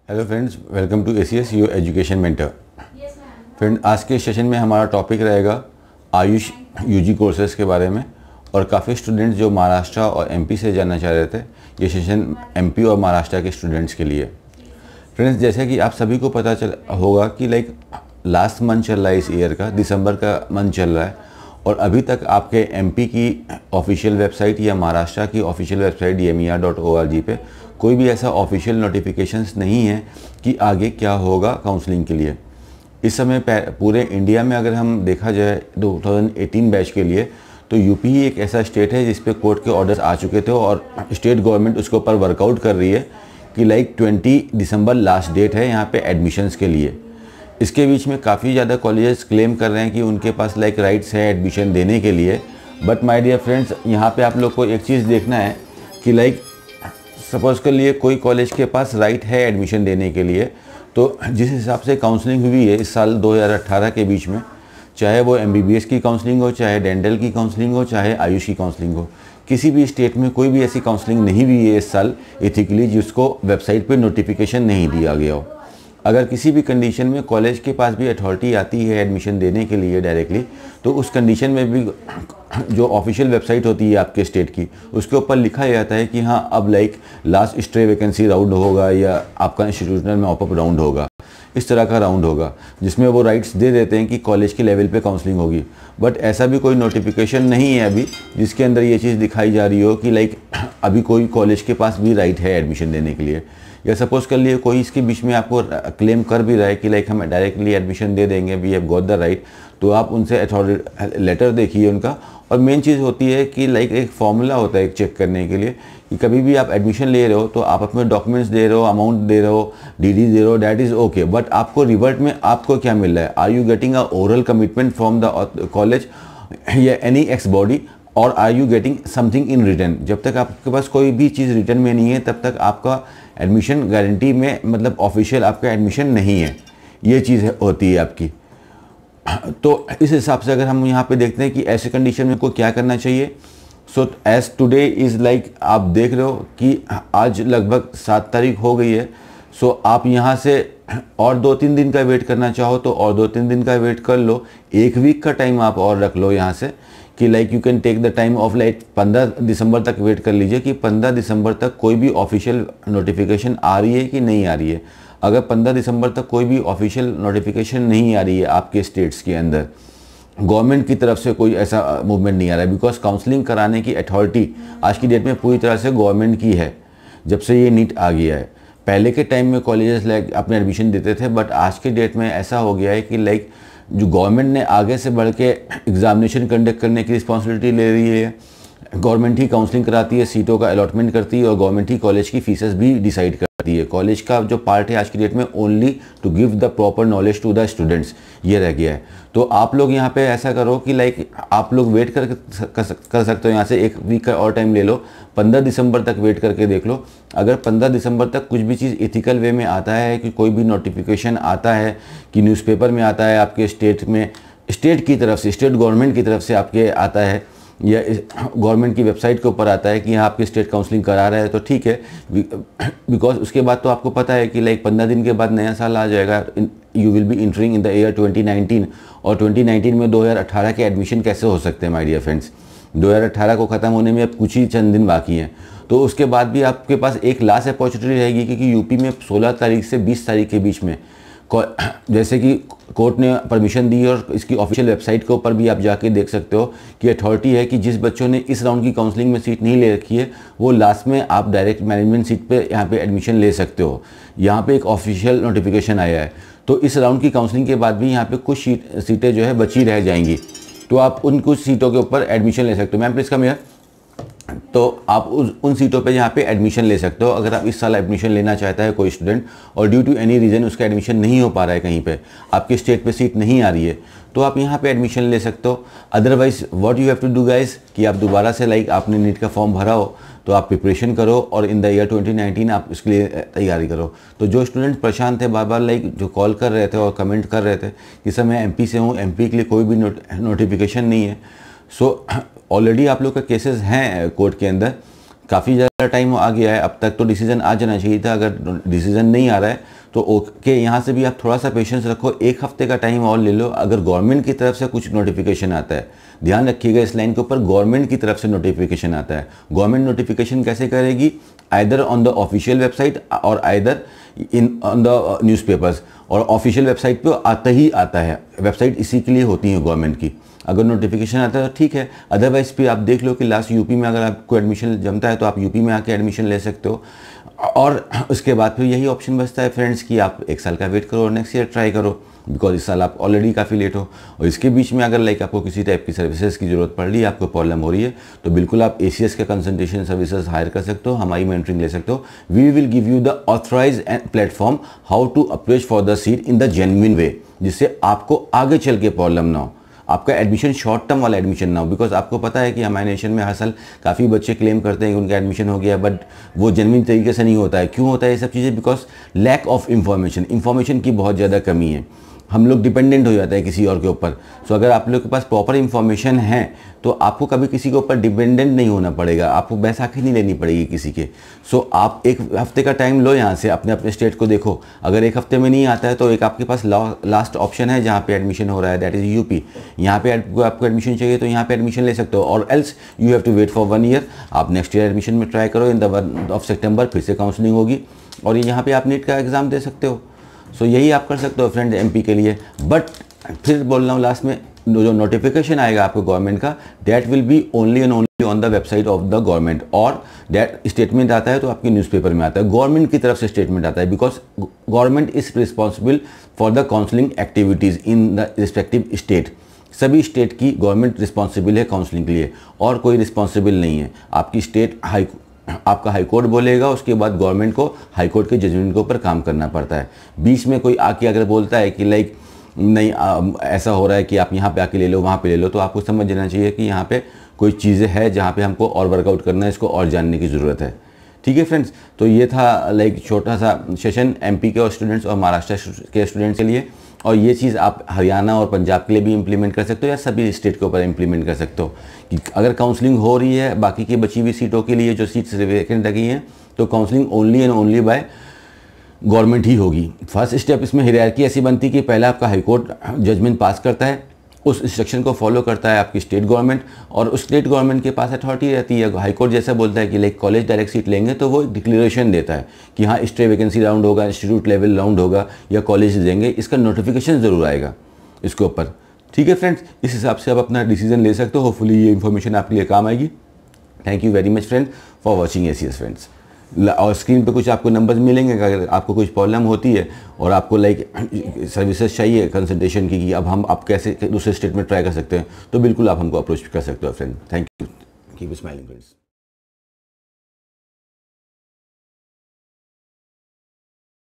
Hello friends, welcome to ACS your education mentor. Friend, आज के session में हमारा टॉपिक रहेगा आयुष UG कोर्सेज़ के बारे में। और काफ़ी स्टूडेंट्स जो महाराष्ट्र और MP से जानना चाह रहे थे, ये सेशन MP और महाराष्ट्र के स्टूडेंट्स के लिए। फ्रेंड्स, जैसे कि आप सभी को पता चल होगा कि लास्ट मंथ चल रहा है, इस ईयर का दिसंबर का मंथ चल रहा है, और अभी तक आपके MP की ऑफिशियल वेबसाइट या महाराष्ट्र की ऑफिशियल वेबसाइट MER.org पे कोई भी ऐसा ऑफिशियल नोटिफिकेशंस नहीं है कि आगे क्या होगा काउंसलिंग के लिए। इस समय पूरे इंडिया में अगर हम देखा जाए 2018 बैच के लिए, तो यूपी ही एक ऐसा स्टेट है जिस पे कोर्ट के ऑर्डर्स आ चुके थे और स्टेट गवर्नमेंट उसके ऊपर वर्कआउट कर रही है कि 20 दिसंबर लास्ट डेट है यहाँ पे एडमिशन्स के लिए। इसके बीच में काफ़ी ज़्यादा कॉलेजेस क्लेम कर रहे हैं कि उनके पास राइट्स है एडमिशन देने के लिए। बट माय डियर फ्रेंड्स, यहाँ पे आप लोग को एक चीज़ देखना है कि सपोज़ के लिए कोई कॉलेज के पास राइट है एडमिशन देने के लिए, तो जिस हिसाब से काउंसलिंग हुई है इस साल 2018 के बीच में, चाहे वो MBBS की काउंसलिंग हो, चाहे डेंटल की काउंसलिंग हो, चाहे आयुष की काउंसलिंग हो, किसी भी स्टेट में कोई भी ऐसी काउंसलिंग नहीं हुई है इस साल एथिकली जिसको वेबसाइट पे नोटिफिकेशन नहीं दिया गया हो। अगर किसी भी कंडीशन में कॉलेज के पास भी अथॉरिटी आती है एडमिशन देने के लिए डायरेक्टली, तो उस कंडीशन में भी जो ऑफिशियल वेबसाइट होती है आपके स्टेट की, उसके ऊपर लिखा जाता है कि हाँ अब लास्ट स्टे वैकेंसी राउंड होगा या आपका इंस्टीट्यूशनल में ऑपअप राउंड होगा, इस तरह का राउंड होगा जिसमें वो राइट्स दे देते हैं कि कॉलेज के लेवल पे काउंसलिंग होगी। बट ऐसा भी कोई नोटिफिकेशन नहीं है अभी जिसके अंदर ये चीज़ दिखाई जा रही हो कि अभी कोई कॉलेज के पास भी राइट है एडमिशन देने के लिए। या सपोज कर लिए कोई इसके बीच में आपको क्लेम कर भी रहा है कि हम डायरेक्टली एडमिशन दे देंगे, we have got the right, तो आप उनसे अथॉरिटी लेटर देखिए उनका। और मेन चीज़ होती है कि एक फॉर्मूला होता है एक चेक करने के लिए कि कभी भी आप एडमिशन ले रहे हो तो आप अपने डॉक्यूमेंट्स दे रहे हो, अमाउंट दे रहे हो, DD दे रहे हो, डैट इज़ ओके। बट आपको रिवर्ट में आपको क्या मिल रहा है? Are you getting a oral commitment from the college या एनी एक्स बॉडी, और are you getting something in return? जब तक आपके पास कोई भी चीज़ रिटर्न में नहीं है तब तक आपका एडमिशन गारंटी में ऑफिशियल आपका एडमिशन नहीं है। ये चीज़ होती है आपकी। तो इस हिसाब से अगर हम यहाँ पे देखते हैं कि ऐसे कंडीशन में को क्या करना चाहिए, सो एज टुडे इज़ आप देख रहे हो कि आज लगभग 7 तारीख हो गई है। सो आप यहाँ से और 2-3 दिन का वेट करना चाहो तो और 2-3 दिन का वेट कर लो, 1 वीक का टाइम आप और रख लो यहाँ से कि you can take the time of 15 दिसंबर तक वेट कर लीजिए कि 15 दिसंबर तक कोई भी ऑफिशियल नोटिफिकेशन आ रही है कि नहीं आ रही है। अगर 15 दिसंबर तक कोई भी ऑफिशियल नोटिफिकेशन नहीं आ रही है आपके स्टेट्स के अंदर, गवर्नमेंट की तरफ से कोई ऐसा मूवमेंट नहीं आ रहा है, बिकॉज काउंसलिंग कराने की अथॉरिटी आज की डेट में पूरी तरह से गवर्नमेंट की है जब से ये नीट आ गया है। पहले के टाइम में कॉलेजेस अपने एडमिशन देते थे, बट आज के डेट में ऐसा हो गया है कि जो गवर्नमेंट ने आगे से बढ़ के एग्जामिनेशन कंडक्ट करने की रिस्पॉन्सिबिलिटी ले रही है, गवर्नमेंट ही काउंसलिंग कराती है, सीटों का अलॉटमेंट करती है और गवर्नमेंट ही कॉलेज की फीसेस भी डिसाइड करती है। कॉलेज का जो पार्ट है आज की डेट में only to give the proper knowledge to the students, ये रह गया है। तो आप लोग यहाँ पे ऐसा करो कि आप लोग वेट कर सकते हो, यहाँ से 1 वीक का और टाइम ले लो, 15 दिसंबर तक वेट करके देख लो। अगर 15 दिसंबर तक कुछ भी चीज़ एथिकल वे में आता है कि कोई भी नोटिफिकेशन आता है कि न्यूज़पेपर में आता है आपके स्टेट में, स्टेट की तरफ से, स्टेट गवर्नमेंट की तरफ से आपके आता है या गवर्नमेंट की वेबसाइट के ऊपर आता है कि यहाँ आपके स्टेट काउंसलिंग करा रहा है, तो ठीक है। बिकॉज उसके बाद तो आपको पता है कि 15 दिन के बाद नया साल आ जाएगा, you will be entering in the year 2019, और 2019 में 2018 के एडमिशन कैसे हो सकते हैं माय डियर फ्रेंड्स? 2018 को ख़त्म होने में अब कुछ ही चंद दिन बाकी हैं। तो उसके बाद भी आपके पास एक लास्ट अपॉर्चुनिटी रहेगी क्योंकि यूपी में 16 तारीख से 20 तारीख के बीच में जैसे कि कोर्ट ने परमिशन दी, और इसकी ऑफिशियल वेबसाइट के ऊपर भी आप जाके देख सकते हो कि अथॉरिटी है कि जिस बच्चों ने इस राउंड की काउंसलिंग में सीट नहीं ले रखी है वो लास्ट में आप डायरेक्ट मैनेजमेंट सीट पे यहाँ पे एडमिशन ले सकते हो। यहाँ पे एक ऑफिशियल नोटिफिकेशन आया है, तो इस राउंड की काउंसलिंग के बाद भी यहाँ पे कुछ सीटें जो है बची रह जाएंगी, तो आप उन कुछ सीटों के ऊपर एडमिशन ले सकते हो। Ma'am please come here. तो आप उन सीटों पे यहाँ पे एडमिशन ले सकते हो। अगर आप इस साल एडमिशन लेना चाहता है कोई स्टूडेंट और ड्यू टू एनी रीज़न उसका एडमिशन नहीं हो पा रहा है, कहीं पे आपके स्टेट पे सीट नहीं आ रही है, तो आप यहाँ पे एडमिशन ले सकते हो। Otherwise what you have to do guys कि आप दोबारा से आपने नीट का फॉर्म भरा हो तो आप प्रिपरेशन करो और इन द ईयर 2019 आप इसके लिए तैयारी करो। तो जो स्टूडेंट परेशान थे, बार बार जो कॉल कर रहे थे और कमेंट कर रहे थे कि सर मैं MP से हूँ, MP के लिए कोई भी नोटिफिकेशन नहीं है, सो ऑलरेडी आप लोग का केसेस हैं कोर्ट के अंदर, काफ़ी ज़्यादा टाइम आ गया है, अब तक तो डिसीजन आ जाना चाहिए था। अगर डिसीजन नहीं आ रहा है तो ओके, यहाँ से भी आप थोड़ा सा पेशेंस रखो, 1 हफ्ते का टाइम और ले लो। अगर गवर्नमेंट की तरफ से कुछ नोटिफिकेशन आता है, ध्यान रखिएगा इस लाइन के ऊपर, गवर्नमेंट की तरफ से नोटिफिकेशन आता है। गवर्नमेंट नोटिफिकेशन कैसे करेगी? Either on the official website और either in on the newspapers, और ऑफिशियल वेबसाइट पे आता ही आता है। वेबसाइट इसी के लिए होती है गवर्नमेंट की। अगर नोटिफिकेशन आता है तो ठीक है, अदरवाइज भी आप देख लो कि लास्ट यूपी में अगर आपको एडमिशन जमता है तो आप यूपी में आके एडमिशन ले सकते हो। और उसके बाद फिर यही ऑप्शन बचता है फ्रेंड्स कि आप 1 साल का वेट करो और नेक्स्ट ईयर ट्राई करो, बिकॉज इस साल आप ऑलरेडी काफ़ी लेट हो। और इसके बीच में अगर लाइक आपको किसी टाइप की सर्विसेज की ज़रूरत पड़ रही है, आपको प्रॉब्लम हो रही है, तो बिल्कुल आप ACS के कंसल्टेशन सर्विसेज हायर कर सकते हो, हमारी मेंटरिंग ले सकते हो। We will give you the authorised platform how to approach for the seat in the genuine way, जिससे आपको आगे चल के प्रॉब्लम ना हो, आपका एडमिशन शॉर्ट टर्म वाला एडमिशन ना हो। बिकॉज आपको पता है कि हमारे नेशन में हर साल काफ़ी बच्चे क्लेम करते हैं कि उनका एडमिशन हो गया, बट वो जेन्युइन तरीके से नहीं होता है। क्यों होता है ये सब चीज़ें? बिकॉज लैक ऑफ इंफॉर्मेशन की बहुत ज़्यादा कमी है। हम लोग डिपेंडेंट हो जाते हैं किसी और के ऊपर। सो अगर आप लोग के पास प्रॉपर इन्फॉर्मेशन है तो आपको कभी किसी के ऊपर डिपेंडेंट नहीं होना पड़ेगा, आपको बैसाखी नहीं लेनी पड़ेगी किसी के। सो आप 1 हफ्ते का टाइम लो, यहाँ से अपने अपने स्टेट को देखो। अगर 1 हफ्ते में नहीं आता है तो एक आपके पास लास्ट ऑप्शन है जहाँ पे एडमिशन हो रहा है, दैट इज़ यूपी। यहाँ पे आपको एडमिशन चाहिए तो यहाँ पे एडमिशन ले सकते हो, और else you have to wait for 1 year. आप नेक्स्ट ईयर एडमिशन में ट्राई करो, इन द 1 ऑफ सितंबर फिर से काउंसलिंग होगी, और यहाँ पे आप नीट का एग्ज़ाम दे सकते हो। सो यही आप कर सकते हो फ्रेंड MP के लिए। बट फिर बोल रहा हूँ लास्ट में, जो नोटिफिकेशन आएगा आपको गवर्नमेंट का, that will be only and only on the website of the government, और दैट स्टेटमेंट आता है तो आपके न्यूज़पेपर में आता है, गवर्नमेंट की तरफ से स्टेटमेंट आता है। Because government is responsible for the counselling activities in the respective state. सभी स्टेट की गवर्नमेंट रिस्पॉन्सिबल है काउंसलिंग के लिए, और कोई रिस्पॉन्सिबल नहीं है। आपकी स्टेट आपका हाई कोर्ट बोलेगा, उसके बाद गवर्नमेंट को हाई कोर्ट के जजमेंट के ऊपर काम करना पड़ता है। बीच में कोई आके अगर बोलता है कि लाइक नहीं ऐसा हो रहा है कि आप यहाँ पे आके ले लो, वहाँ पे ले लो, तो आपको समझ जाना चाहिए कि यहाँ पे कोई चीज़ें हैं जहाँ पे हमको और वर्कआउट करना है, इसको और जानने की ज़रूरत है। ठीक है फ्रेंड्स, तो ये था लाइक छोटा सा सेशन MP के स्टूडेंट्स और महाराष्ट्र के स्टूडेंट्स के लिए। और ये चीज़ आप हरियाणा और पंजाब के लिए भी इम्प्लीमेंट कर सकते हो, या सभी स्टेट के ऊपर इम्प्लीमेंट कर सकते हो कि अगर काउंसलिंग हो रही है बाकी की बची हुई सीटों के लिए, जो सीट्स वेकेंट लगी हैं, तो counselling only and only by government ही होगी। फर्स्ट स्टेप इसमें हायरार्की ऐसी बनती कि पहले आपका हाई कोर्ट जजमेंट पास करता है, उस इंस्ट्रक्शन को फॉलो करता है आपकी स्टेट गवर्नमेंट, और उस स्टेट गवर्नमेंट के पास अथॉरिटी रहती है। हाई कोर्ट जैसा बोलता है कि लाइक कॉलेज डायरेक्ट सीट लेंगे, तो वो एक डिक्लेरेशन देता है कि हाँ स्टे वैकेंसी राउंड होगा, इंस्टीट्यूट लेवल राउंड होगा, या कॉलेज देंगे, इसका नोटिफिकेशन ज़रूर आएगा इसके ऊपर। ठीक है फ्रेंड्स, इस हिसाब से आप अपना डिसीजन ले सकते हो। होपफुली ये इन्फॉर्मेशन आपके लिए काम आएगी। Thank you very much friend for watching ACS friends. और स्क्रीन पे कुछ आपको नंबर्स मिलेंगे, अगर आपको कुछ प्रॉब्लम होती है और आपको लाइक सर्विसेज चाहिए कंसल्टेशन की, कि अब हम आप कैसे दूसरे स्टेट में ट्राई कर सकते हैं, तो बिल्कुल आप हमको अप्रोच कर सकते हो friend. Thank you, keep smiling friends.